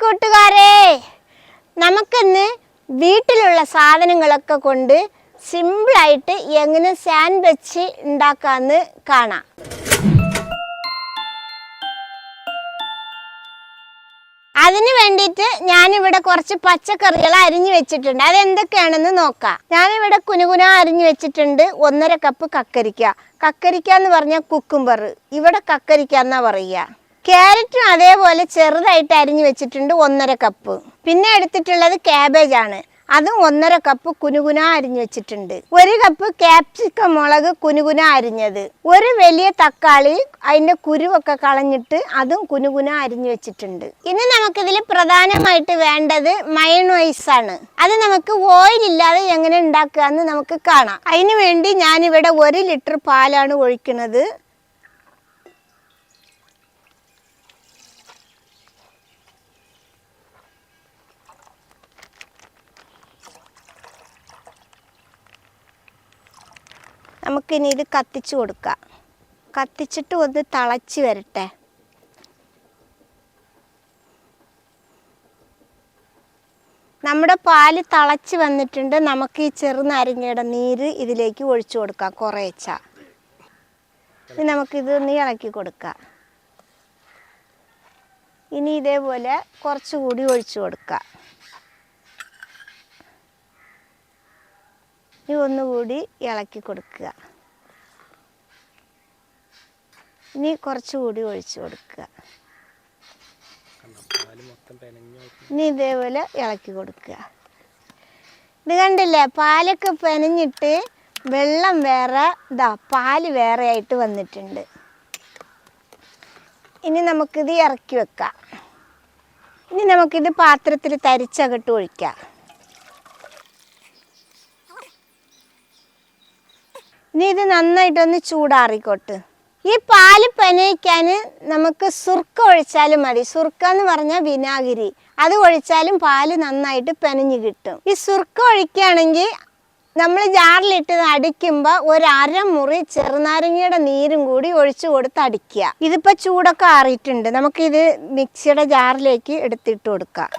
കൂട്ടുകാരെ, നമുക്കിന്ന് വീട്ടിലുള്ള സാധനങ്ങളൊക്കെ കൊണ്ട് സിമ്പിളായിട്ട് എങ്ങനെ സാൻഡ്വിച്ച് ഉണ്ടാക്കാമെന്ന് കാണാം. അതിന് വേണ്ടിയിട്ട് ഞാനിവിടെ കുറച്ച് പച്ചക്കറികൾ അരിഞ്ഞു വെച്ചിട്ടുണ്ട്. അതെന്തൊക്കെയാണെന്ന് നോക്കാം. ഞാനിവിടെ കുനുകുന അരിഞ്ഞു വെച്ചിട്ടുണ്ട്. 1.5 കപ്പ് കക്കരിക്ക. കക്കരിക്ക എന്ന് പറഞ്ഞാൽ കുക്കുംബർ, ഇവിടെ കക്കരിക്ക എന്നാ പറയുക. ക്യാരറ്റും അതേപോലെ ചെറുതായിട്ട് അരിഞ്ഞു വെച്ചിട്ടുണ്ട്, 1.5 കപ്പ്. പിന്നെ എടുത്തിട്ടുള്ളത് ക്യാബേജ് ആണ്, അതും 1.5 കപ്പ് കുനുകുന അരിഞ്ഞു വെച്ചിട്ടുണ്ട്. 1 കപ്പ് ക്യാപ്സിക്കം മുളക് കുനുകുന അരിഞ്ഞത്, ഒരു വലിയ തക്കാളി അതിന്റെ കുരുവൊക്കെ കളഞ്ഞിട്ട് അതും കുനുകുന അരിഞ്ഞു വെച്ചിട്ടുണ്ട്. ഇനി നമുക്കിതിൽ പ്രധാനമായിട്ട് വേണ്ടത് മയോണൈസ് ആണ്. അത് നമുക്ക് ഓയിൽ ഇല്ലാതെ എങ്ങനെ ഉണ്ടാക്കുക എന്ന് നമുക്ക് കാണാം. അതിനു വേണ്ടി ഞാനിവിടെ 1 ലിറ്റർ പാലാണ് ഒഴിക്കുന്നത്. നമുക്കിനി ഇത് കത്തിച്ചു കൊടുക്കാം. കത്തിച്ചിട്ട് ഒന്ന് തിളച്ച് വരട്ടെ. നമ്മുടെ പാല് തിളച്ച് വന്നിട്ടുണ്ട്. നമുക്ക് ഈ ചെറുനാരങ്ങയുടെ നീര് ഇതിലേക്ക് ഒഴിച്ചു കൊടുക്കാം കുറേച്ച. ഇനി നമുക്കിതൊന്ന് ഇളക്കി കൊടുക്കാം. ഇനി ഇതേപോലെ കുറച്ചുകൂടി ഒഴിച്ചു കൊടുക്കാം. ഇനി ഒന്നുകൂടി ഇളക്കി കൊടുക്കുക. ഇനി കുറച്ചുകൂടി ഒഴിച്ചു കൊടുക്കുക. ഇനി ഇതേപോലെ ഇളക്കി കൊടുക്കുക. ഇത് കണ്ടില്ലേ, പാലൊക്കെ പെനഞ്ഞിട്ട് വെള്ളം വേറെ, പാല് വേറെ ആയിട്ട് വന്നിട്ടുണ്ട്. ഇനി നമുക്കിത് ഇറക്കി വെക്കാം. ഇനി നമുക്കിത് പാത്രത്തിൽ തരിച്ചകട്ട് ഒഴിക്കാം. ഇനി ഇത് നന്നായിട്ടൊന്ന് ചൂടാറിക്കോട്ട്. ഈ പാല് പെനയിക്കാൻ നമുക്ക് സുർക്ക ഒഴിച്ചാലും മതി. സുർക്ക എന്ന് പറഞ്ഞാൽ വിനാഗിരി, അത് ഒഴിച്ചാലും പാല് നന്നായിട്ട് പെനഞ്ഞ് കിട്ടും. ഈ സുർക്ക ഒഴിക്കുകയാണെങ്കിൽ നമ്മൾ ജാറിലിട്ട് അടിക്കുമ്പോൾ 1/2 മുറി ചെറുനാരങ്ങയുടെ നീരും കൂടി ഒഴിച്ചു കൊടുത്ത് അടിക്കുക. ഇതിപ്പോൾ ചൂടൊക്കെ ആറിയിട്ടുണ്ട്. നമുക്കിത് മിക്സിയുടെ ജാറിലേക്ക് എടുത്തിട്ട് കൊടുക്കാം.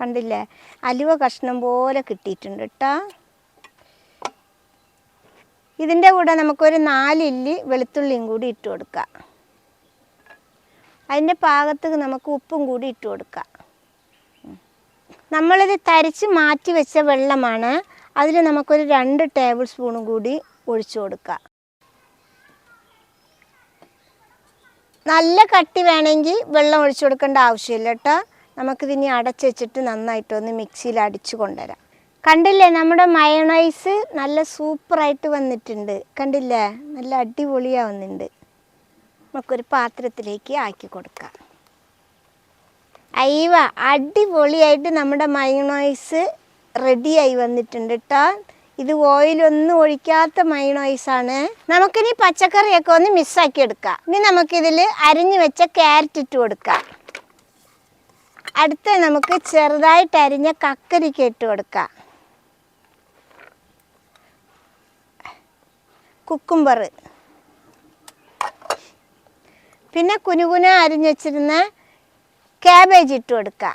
കണ്ടില്ലേ, അലുവ കഷ്ണം പോലെ കിട്ടിയിട്ടുണ്ട് കേട്ടോ. ഇതിൻ്റെ കൂടെ നമുക്കൊരു 4 ഇല്ലി വെളുത്തുള്ളിയും കൂടി ഇട്ട് കൊടുക്കാം. അതിൻ്റെ പാകത്ത് നമുക്ക് ഉപ്പും കൂടി ഇട്ട് കൊടുക്കാം. നമ്മളിത് തരിച്ച് മാറ്റി വെച്ച വെള്ളമാണ്. അതിൽ നമുക്കൊരു 2 ടേബിൾ സ്പൂണും കൂടി ഒഴിച്ചു കൊടുക്കാം. നല്ല കട്ടി വേണമെങ്കിൽ വെള്ളം ഒഴിച്ചു കൊടുക്കേണ്ട ആവശ്യമില്ല കേട്ടോ. നമുക്കിതിനി അടച്ചു വെച്ചിട്ട് നന്നായിട്ടൊന്ന് മിക്സിയിൽ അടിച്ചു കൊണ്ടുവരാം. കണ്ടില്ലേ, നമ്മുടെ മയോണൈസ് നല്ല സൂപ്പറായിട്ട് വന്നിട്ടുണ്ട്. കണ്ടില്ലേ, നല്ല അടിപൊളിയാവുന്നുണ്ട്. നമുക്കൊരു പാത്രത്തിലേക്ക് ആക്കി കൊടുക്കാം. അയ്യവ, അടിപൊളിയായിട്ട് നമ്മുടെ മയോണൈസ് റെഡിയായി വന്നിട്ടുണ്ട് കേട്ടോ. ഇത് ഓയിലൊന്നും ഒഴിക്കാത്ത മയോണൈസാണ്. നമുക്കിനി പച്ചക്കറിയൊക്കെ ഒന്ന് മിക്സാക്കി എടുക്കാം. ഇനി നമുക്കിതിൽ അരിഞ്ഞു വെച്ച ക്യാരറ്റ് ഇട്ട് കൊടുക്കാം. അടുത്ത നമുക്ക് ചെറുതായിട്ട് അരിഞ്ഞ കക്കരിക്ക ഇട്ട് കൊടുക്കാം. കുക്കുംബർ, പിന്നെ കുനുകുന അരിഞ്ഞു വെച്ചിരുന്ന ക്യാബേജ് ഇട്ട് കൊടുക്കുക.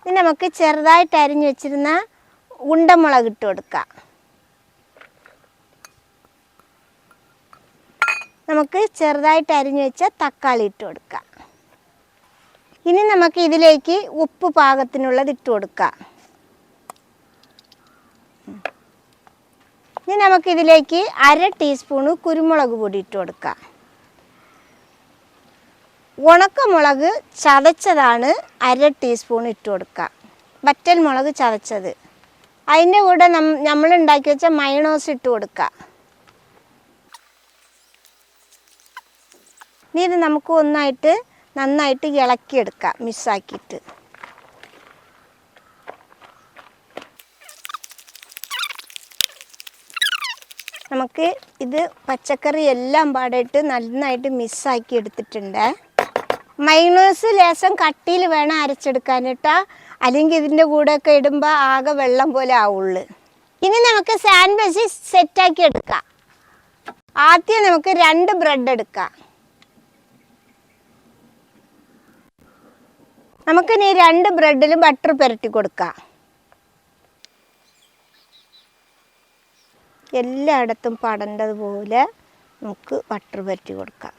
ഇനി നമുക്ക് ചെറുതായിട്ട് അരിഞ്ഞു വെച്ചിരുന്ന ഉണ്ടമുളക് ഇട്ട് കൊടുക്കുക. നമുക്ക് ചെറുതായിട്ട് അരിഞ്ഞു വെച്ച തക്കാളി ഇട്ട് കൊടുക്കുക. ഇനി നമുക്ക് ഇതിലേക്ക് ഉപ്പ് പാകത്തിനുള്ളത് ഇട്ട് കൊടുക്കാം. ഇനി നമുക്കിതിലേക്ക് 1/2 ടീസ്പൂണ് കുരുമുളക് പൊടി ഇട്ട് കൊടുക്കാം. ഉണക്കമുളക് ചതച്ചതാണ് 1/2 ടീസ്പൂൺ ഇട്ട് കൊടുക്കുക. വറ്റൽ മുളക് ചതച്ചത്. അതിൻ്റെ കൂടെ നമ്മൾ ഉണ്ടാക്കി വെച്ച മയോണൈസ് ഇട്ട് കൊടുക്കുക. ഇനി ഇത് നമുക്ക് നന്നായിട്ട് ഇളക്കിയെടുക്കാം മിക്സാക്കിയിട്ട്. നമുക്ക് ഇത് പച്ചക്കറി എല്ലാം പാടായിട്ട് നന്നായിട്ട് മിക്സാക്കി എടുത്തിട്ടുണ്ട്. മയോണൈസ് ലേശം കട്ടിയിൽ വേണം അരച്ചെടുക്കാൻ കേട്ടോ, അല്ലെങ്കിൽ ഇതിൻ്റെ കൂടെയൊക്കെ ഇടുമ്പോൾ ആകെ വെള്ളം പോലെ ആവുള്ളൂ. ഇനി നമുക്ക് സാൻഡ്വിച്ച് സെറ്റാക്കി എടുക്കാം. ആദ്യം നമുക്ക് 2 ബ്രെഡ് എടുക്കാം. നമുക്കിനി 2 ബ്രെഡിൽ ബട്ടർ പുരട്ടി കൊടുക്കാം. എല്ലായിടത്തും പടണ്ടതുപോലെ നമുക്ക് ബട്ടർ പുരട്ടി കൊടുക്കാം.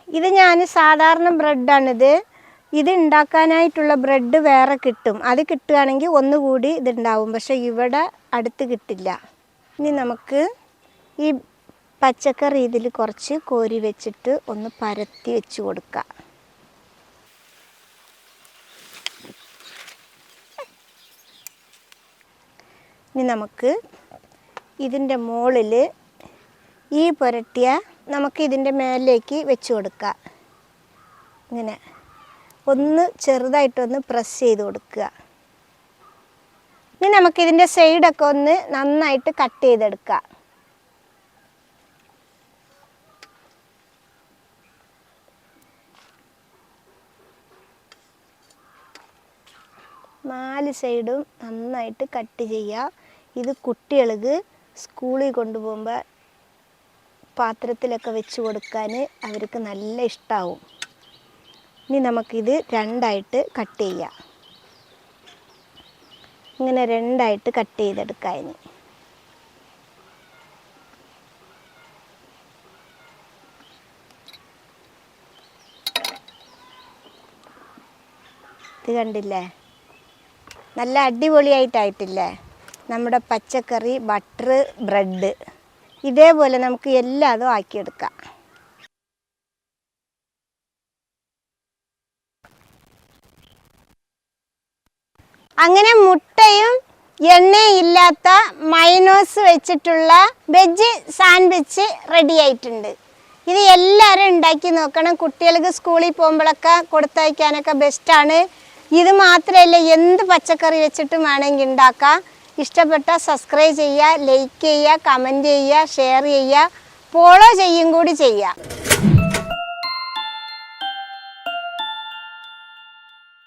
ഇത് ഞാൻ സാധാരണ ബ്രെഡാണിത്. ഇത് ഉണ്ടാക്കാനായിട്ടുള്ള ബ്രെഡ് വേറെ കിട്ടും. അത് കിട്ടുകയാണെങ്കിൽ ഒന്നുകൂടി ഇതുണ്ടാവും. പക്ഷെ ഇവിടെ അടുത്ത് കിട്ടില്ല. ഇനി നമുക്ക് ഈ പച്ചക്കറി ഇതിൽ കുറച്ച് കോരി വെച്ചിട്ട് ഒന്ന് പരത്തി വെച്ച് കൊടുക്കാം. ഇനി നമുക്ക് ഇതിൻ്റെ മുകളിൽ ഈ പുരട്ടിയ നമുക്ക് ഇതിൻ്റെ മേലേക്ക് വെച്ച് കൊടുക്കാം. ഇങ്ങനെ ഒന്ന് ചെറുതായിട്ടൊന്ന് പ്രസ് ചെയ്ത് കൊടുക്കുക. ഇനി നമുക്കിതിൻ്റെ സൈഡൊക്കെ ഒന്ന് നന്നായിട്ട് കട്ട് ചെയ്തെടുക്കാം. നാല് സൈഡും നന്നായിട്ട് കട്ട് ചെയ്യുക. ഇത് കുട്ടികൾക്ക് സ്കൂളിൽ കൊണ്ടുപോകുമ്പോൾ പാത്രത്തിലൊക്കെ വെച്ച് കൊടുക്കാൻ അവർക്ക് നല്ല ഇഷ്ടമാവും. ഇനി നമുക്കിത് 2ആയിട്ട് കട്ട് ചെയ്യാം. ഇങ്ങനെ 2ആയിട്ട് കട്ട് ചെയ്തെടുക്കാം. ഇനി ഇത് കണ്ടില്ലേ, നല്ല അടിപൊളിയായിട്ടായിട്ടില്ലേ നമ്മുടെ പച്ചക്കറി ബട്ടർ ബ്രെഡ്. ഇതേപോലെ നമുക്ക് എല്ലാതും ആക്കിയെടുക്കാം. അങ്ങനെ മുട്ടയും എണ്ണയും ഇല്ലാത്ത മയോണൈസ് വെച്ചിട്ടുള്ള വെജ് സാൻഡ്വിച്ച് റെഡി ആയിട്ടുണ്ട്. ഇത് എല്ലാവരും ഉണ്ടാക്കി നോക്കണം. കുട്ടികൾക്ക് സ്കൂളിൽ പോകുമ്പോഴൊക്കെ കൊടുത്തയക്കാനൊക്കെ ബെസ്റ്റാണ്. ഇത് മാത്രമല്ല, എന്ത് പച്ചക്കറി വെച്ചിട്ടും വേണമെങ്കിൽ ഉണ്ടാക്കാം. ഇഷ്ടപ്പെട്ടാൽ സബ്സ്ക്രൈബ് ചെയ്യുക, ലൈക്ക് ചെയ്യുക, കമൻറ്റ് ചെയ്യുക, ഷെയർ ചെയ്യുക, ഫോളോ ചെയ്യും കൂടി ചെയ്യുക.